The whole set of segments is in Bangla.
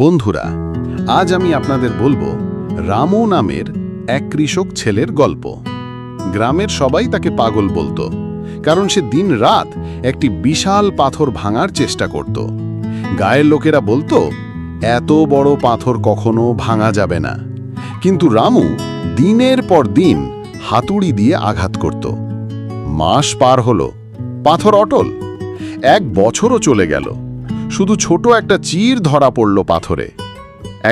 বন্ধুরা, আজ আমি আপনাদের বলবো রামু নামের এক কৃষক ছেলের গল্প। গ্রামের সবাই তাকে পাগল বলতো, কারণ সে দিনরাত একটি বিশাল পাথর ভাঙার চেষ্টা করত। গায়ের লোকেরা বলতো, এত বড় পাথর কখনো ভাঙা যাবে না। কিন্তু রামু দিনের পর দিন হাতুড়ি দিয়ে আঘাত করত। মাস পার হলো, পাথর অটল। 1 বছরও চলে গেল, শুধু ছোট একটা চির ধরা পড়ল পাথরে।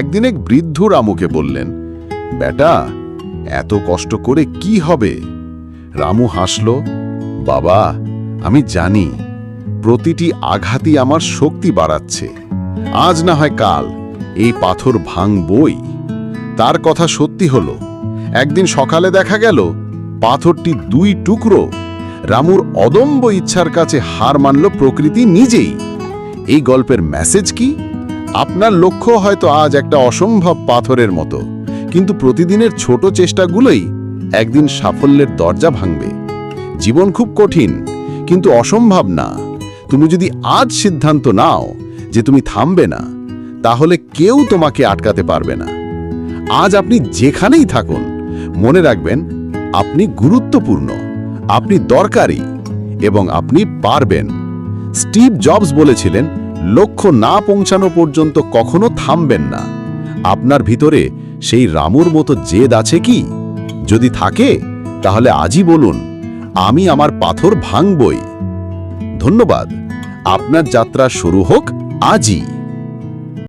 একদিন এক বৃদ্ধ রামুকে বললেন, বেটা, এত কষ্ট করে কি হবে? রামু হাসল, বাবা, আমি জানি প্রতিটি আঘাতই আমার শক্তি বাড়াচ্ছে। আজ না হয় কাল এই পাথর ভাঙবই। তার কথা সত্যি হলো। একদিন সকালে দেখা গেল পাথরটি 2 টুকরো। রামুর অদম্য ইচ্ছার কাছে হার মানল প্রকৃতি নিজেই। এই গল্পের মেসেজ কি? আপনার লক্ষ্য হয়তো আজ একটা অসম্ভব পাথরের মতো, কিন্তু প্রতিদিনের ছোট চেষ্টাগুলোই একদিন সাফল্যের দরজা ভাঙবে। জীবন খুব কঠিন, কিন্তু অসম্ভব না। তুমি যদি আজ সিদ্ধান্ত নাও যে তুমি থামবে না, তাহলে কেউ তোমাকে আটকাতে পারবে না। আজ আপনি যেখানেই থাকুন, মনে রাখবেন আপনি গুরুত্বপূর্ণ, আপনি দরকারি এবং আপনি পারবেন। স্টিভ জবস বলেছিলেন, লক্ষ্য না পৌঁছানো পর্যন্ত কখনো থামবেন না। আপনার ভিতরে সেই রামুর মতো জেদ আছে কি? যদি থাকে, তাহলে আজই বলুন, আমি আমার পাথর ভাঙবই। ধন্যবাদ। আপনার যাত্রা শুরু হোক আজই।